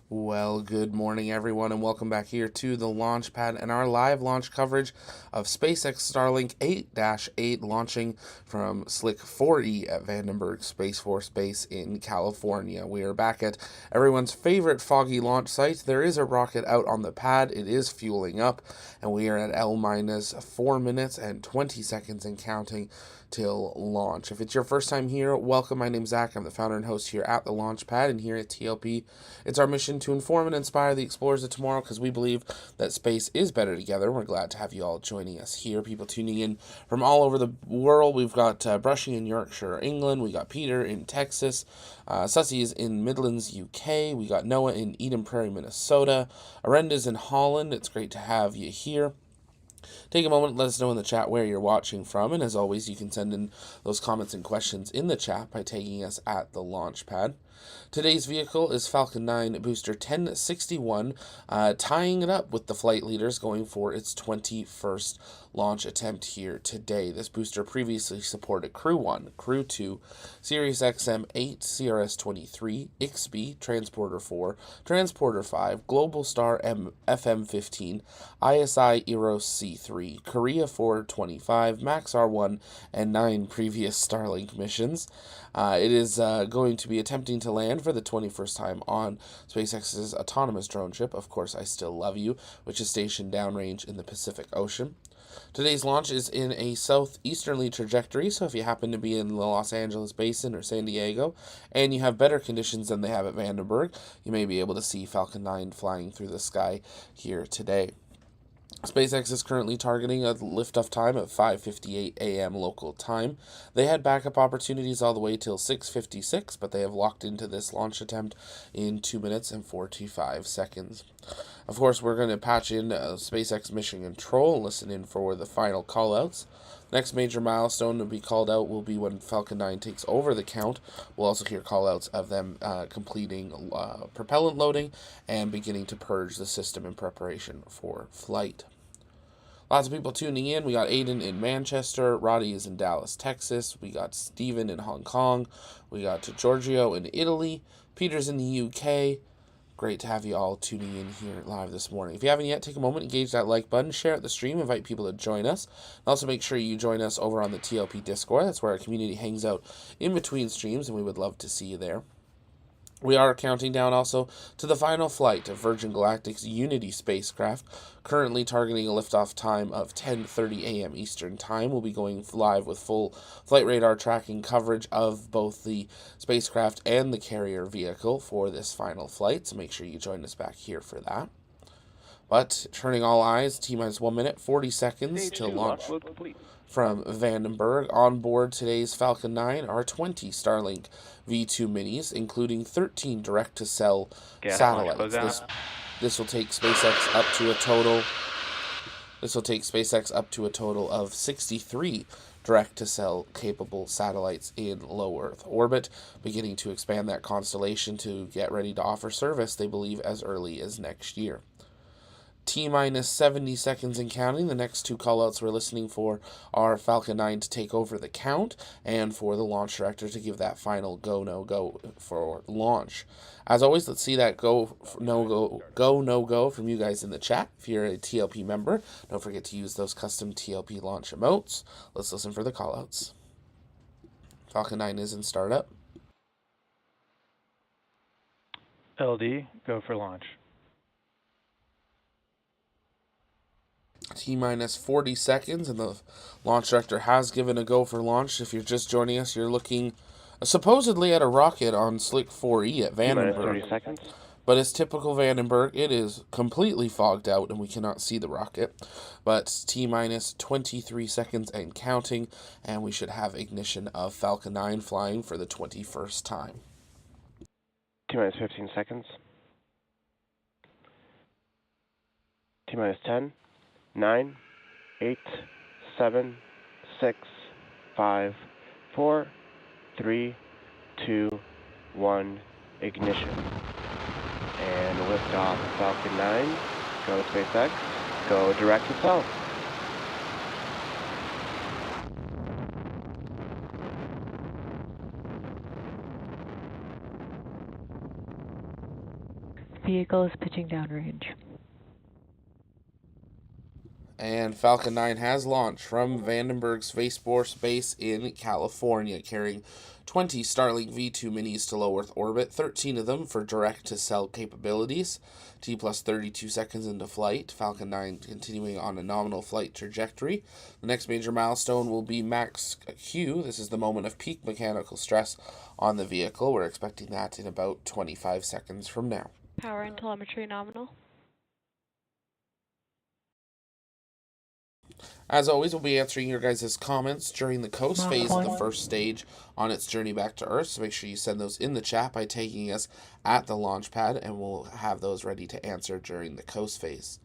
Well, good morning, everyone, and welcome back here to the launch pad and our live launch coverage of SpaceX Starlink 8-8 launching from Slick 4E at Vandenberg Space Force Base in California. We are back at everyone's favorite foggy launch site. There is a rocket out on the pad. It is fueling up, and we are at L-4 minutes and 20 seconds and counting till launch. If it's your first time here, welcome. My name's Zach. I'm the founder and host here at the launch pad, and here at TLP, it's our mission to inform and inspire the explorers of tomorrow because we believe that space is better together. We're glad to have you all joining us here. People tuning in from all over the world. We've got Brushy in Yorkshire, England. We got Peter in Texas. Sussy is in Midlands, UK. We got Noah in Eden Prairie, Minnesota. Arenda's in Holland. It's great to have you here. Take a moment, let us know in the chat where you're watching from, and as always, you can send in those comments and questions in the chat by tagging us at the launch pad. Today's vehicle is Falcon 9 Booster 1061, tying it up with the flight leaders going for its 21st launch attempt here today. This booster previously supported Crew 1, Crew 2, Sirius XM 8, CRS 23, IXB, Transporter 4, Transporter 5, Global Star FM 15, ISI Eros C3, Korea 425, Max R1, and 9 previous Starlink missions. It is going to be attempting to land for the 21st time on SpaceX's autonomous drone ship, of course I Still Love You, which is stationed downrange in the Pacific Ocean. Today's launch is in a southeasterly trajectory, so if you happen to be in the Los Angeles basin or San Diego, and you have better conditions than they have at Vandenberg, you may be able to see Falcon 9 flying through the sky here today. SpaceX is currently targeting a liftoff time of 5:58 a.m. local time. They had backup opportunities all the way till 6:56, but they have locked into this launch attempt in 2 minutes and 45 seconds. Of course, we're going to patch in SpaceX Mission Control and listen in for the final callouts. Next major milestone to be called out will be when Falcon 9 takes over the count. We'll also hear callouts of them completing propellant loading and beginning to purge the system in preparation for flight. Lots of people tuning in. We got Aiden in Manchester. Roddy is in Dallas, Texas. We got Steven in Hong Kong. We got Giorgio in Italy. Peter's in the UK. Great to have you all tuning in here live this morning. If you haven't yet, take a moment, engage that like button, share out the stream, invite people to join us. And also make sure you join us over on the TLP Discord. That's where our community hangs out in between streams, and we would love to see you there. We are counting down also to the final flight of Virgin Galactic's Unity spacecraft, currently targeting a liftoff time of 10:30 a.m. Eastern Time. We'll be going live with full flight radar tracking coverage of both the spacecraft and the carrier vehicle for this final flight, so make sure you join us back here for that. But turning all eyes, T-minus 1 minute, 40 seconds to launch from Vandenberg. On board today's Falcon 9 are 20 Starlink V2 minis, including 13 direct-to-cell satellites. This will take SpaceX up to a total. This will take SpaceX up to a total of 63 direct-to-cell capable satellites in low Earth orbit, beginning to expand that constellation to get ready to offer service, they believe, as early as next year. T-minus 70 seconds and counting. The next two callouts we're listening for are Falcon 9 to take over the count and for the launch director to give that final go, no, go for launch. As always, let's see that go, no, go from you guys in the chat. If you're a TLP member, don't forget to use those custom TLP launch emotes. Let's listen for the callouts. Falcon 9 is in startup. LD, go for launch. T-minus 40 seconds, and the launch director has given a go for launch. If you're just joining us, you're looking supposedly at a rocket on Slick 4E at T-minus Vandenberg. 30 seconds. But as typical Vandenberg, it is completely fogged out and we cannot see the rocket. But T-minus 23 seconds and counting, and we should have ignition of Falcon 9 flying for the 21st time. T-minus 15 seconds. T-minus 10, 9, 8, 7, 6, 5, 4, 3, 2, 1, ignition. And liftoff of Falcon 9. Go SpaceX. Go direct to south. Vehicle is pitching downrange. And Falcon 9 has launched from Vandenberg Space Force Base in California, carrying 20 Starlink V2 minis to low Earth orbit, 13 of them for direct-to-cell capabilities. T plus 32 seconds into flight, Falcon 9 continuing on a nominal flight trajectory. The next major milestone will be max Q. This is the moment of peak mechanical stress on the vehicle. We're expecting that in about 25 seconds from now. Power and telemetry nominal. As always, we'll be answering your guys' comments during the coast phase of the first stage on its journey back to Earth, so make sure you send those in the chat by tagging us at the launch pad, and we'll have those ready to answer during the coast phase.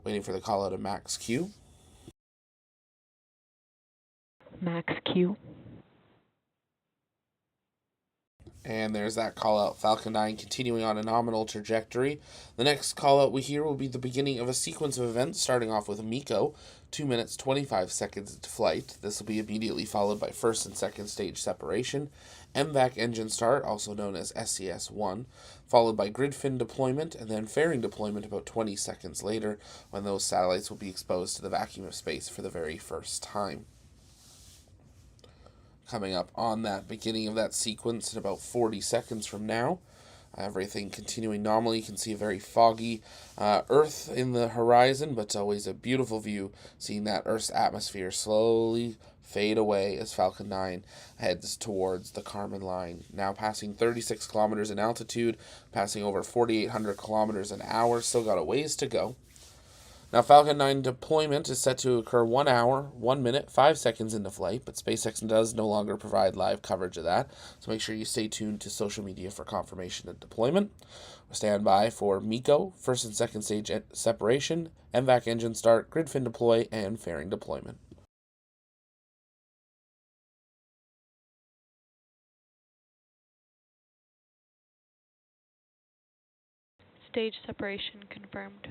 Waiting for the call out of Max Q. Max Q. And there's that call out, Falcon 9 continuing on a nominal trajectory. The next call out we hear will be the beginning of a sequence of events, starting off with MECO, 2 minutes 25 seconds into flight. This will be immediately followed by first and second stage separation, MVAC engine start, also known as SES-1, followed by grid fin deployment, and then fairing deployment about 20 seconds later, when those satellites will be exposed to the vacuum of space for the very first time. Coming up on that beginning of that sequence in about 40 seconds from now. Everything continuing normally. You can see a very foggy Earth in the horizon, but it's always a beautiful view seeing that Earth's atmosphere slowly fade away as Falcon 9 heads towards the Kármán line. Now passing 36 kilometers in altitude, passing over 4,800 kilometers an hour. Still got a ways to go. Now, Falcon 9 deployment is set to occur 1 hour, 1 minute, 5 seconds into flight, but SpaceX does no longer provide live coverage of that, so make sure you stay tuned to social media for confirmation of deployment. We'll stand by for MECO, first and second stage separation, MVAC engine start, grid fin deploy, and fairing deployment. Stage separation confirmed.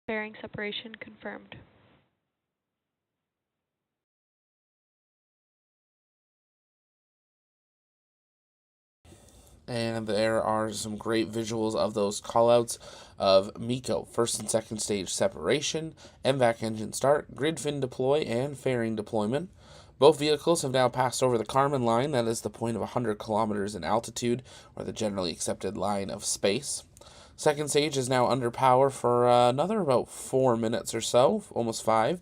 Fairing separation confirmed. And there are some great visuals of those callouts of MECO, first and second stage separation, MVAC engine start, grid fin deploy, and fairing deployment. Both vehicles have now passed over the Kármán line, that is the point of 100 kilometers in altitude, or the generally accepted line of space. Second stage is now under power for another about 4 minutes or so, almost 5,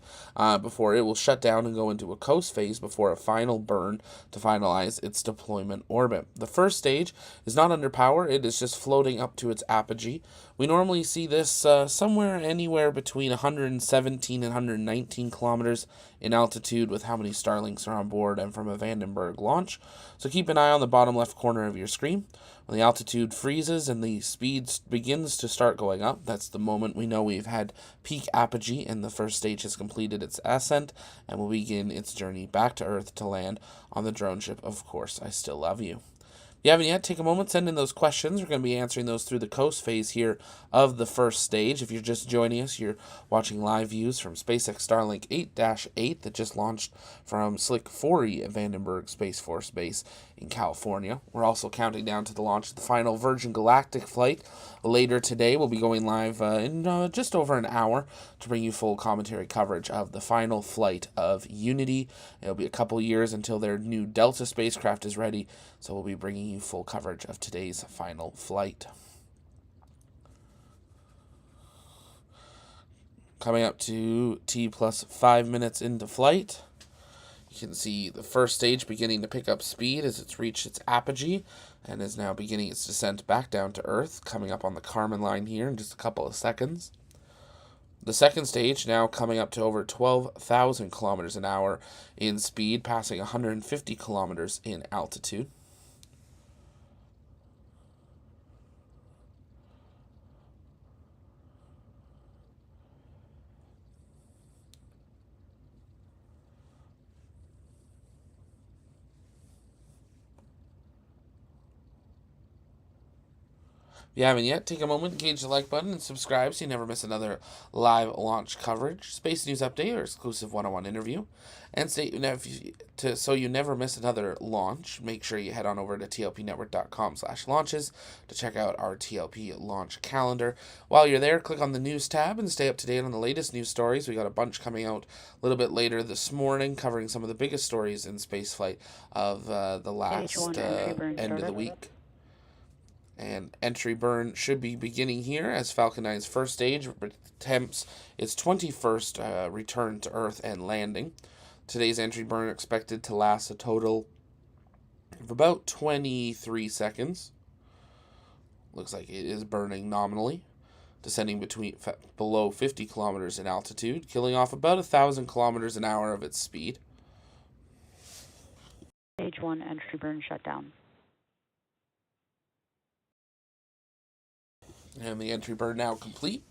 before it will shut down and go into a coast phase before a final burn to finalize its deployment orbit. The first stage is not under power, it is just floating up to its apogee. We normally see this somewhere anywhere between 117 and 119 kilometers in altitude with how many Starlinks are on board and from a Vandenberg launch. So keep an eye on the bottom left corner of your screen. When the altitude freezes and the speed begins to start going up, that's the moment we know we've had peak apogee and the first stage has completed its ascent and will begin its journey back to Earth to land on the drone ship, Of Course I Still Love You. you haven't yet, take a moment, send in those questions. We're going to be answering those through the coast phase here of the first stage. If you're just joining us, you're watching live views from SpaceX Starlink 8-8 that just launched from Slick 4E at Vandenberg Space Force Base in California. We're also counting down to the launch of the final Virgin Galactic flight. Later today, we'll be going live in just over an hour to bring you full commentary coverage of the final flight of Unity. It'll be a couple years until their new Delta spacecraft is ready, so we'll be bringing you full coverage of today's final flight. Coming up to T plus 5 minutes into flight, you can see the first stage beginning to pick up speed as it's reached its apogee and is now beginning its descent back down to Earth, coming up on the Kármán line here in just a couple of seconds. The second stage now coming up to over 12,000 kilometers an hour in speed, passing 150 kilometers in altitude. If you haven't yet, take a moment, engage the like button, and subscribe so you never miss another live launch coverage, space news update, or exclusive one-on-one interview. And so you never miss another launch, make sure you head on over to tlpnetwork.com/launches to check out our TLP launch calendar. While you're there, click on the news tab and stay up to date on the latest news stories. We got a bunch coming out a little bit later this morning, covering some of the biggest stories in spaceflight of the last end of the week. And entry burn should be beginning here as Falcon 9's first stage attempts its 21st return to Earth and landing. Today's entry burn expected to last a total of about 23 seconds. Looks like it is burning nominally, descending below 50 kilometers in altitude, killing off about 1,000 kilometers an hour of its speed. Stage 1 entry burn shutdown. And the entry burn now complete.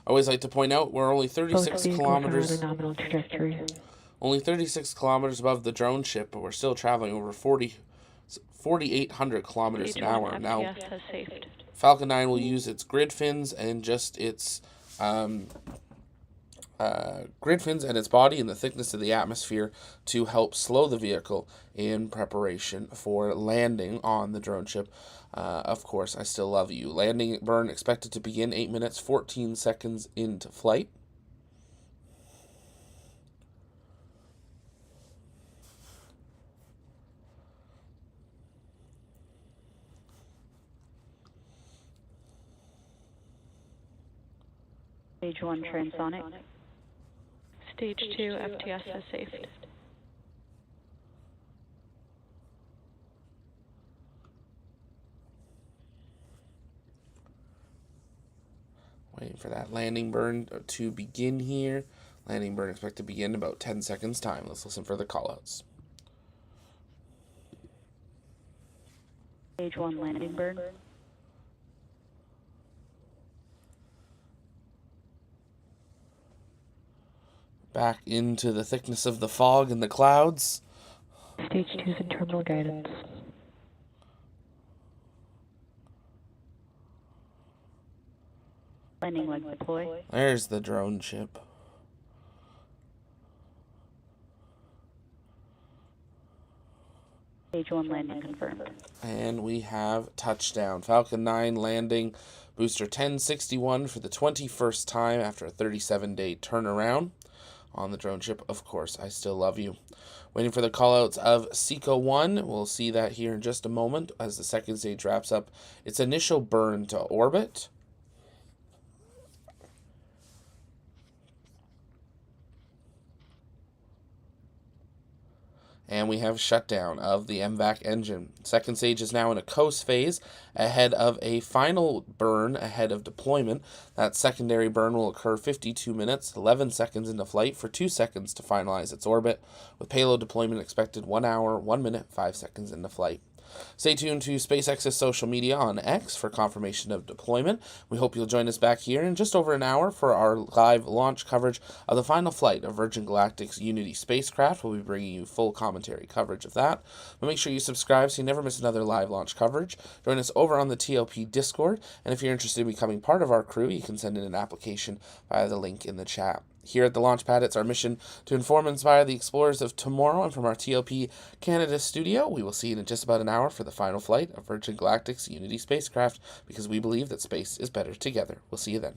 I always like to point out we're only 36 kilometers. Nominal trajectory. Only 36 kilometers above the drone ship, but we're still traveling over 4,800 kilometers an hour. Now, has saved. Falcon 9 will use its grid fins and just its grid fins and its body and the thickness of the atmosphere to help slow the vehicle in preparation for landing on the drone ship. Of course, I still love you. Landing burn expected to begin 8 minutes, 14 seconds into flight. Stage 1 transonic. Stage 2 FTS has saved. Waiting for that landing burn to begin here. Landing burn expected to begin in about 10 seconds time. Let's listen for the callouts. Stage 1 landing burn. Back into the thickness of the fog and the clouds. Stage 2's in terminal guidance. Landing leg deploy. There's the drone ship. Stage 1 landing confirmed. And we have touchdown. Falcon 9 landing booster 1061 for the 21st time after a 37-day turnaround on the drone ship. Of course, I still love you. Waiting for the callouts of SECO 1. We'll see that here in just a moment as the second stage wraps up its initial burn to orbit. And we have shutdown of the MVAC engine. Second stage is now in a coast phase ahead of a final burn ahead of deployment. That secondary burn will occur 52 minutes, 11 seconds into flight for 2 seconds to finalize its orbit, with payload deployment expected 1 hour, 1 minute, 5 seconds into flight. Stay tuned to SpaceX's social media on X for confirmation of deployment. We hope you'll join us back here in just over an hour for our live launch coverage of the final flight of Virgin Galactic's Unity spacecraft. We'll be bringing you full commentary coverage of that. But make sure you subscribe so you never miss another live launch coverage. Join us over on the TLP Discord, and if you're interested in becoming part of our crew, you can send in an application via the link in the chat. Here at the Launchpad, it's our mission to inform and inspire the explorers of tomorrow, and from our TLP Canada studio, we will see you in just about an hour for the final flight of Virgin Galactic's Unity spacecraft, because we believe that space is better together. We'll see you then.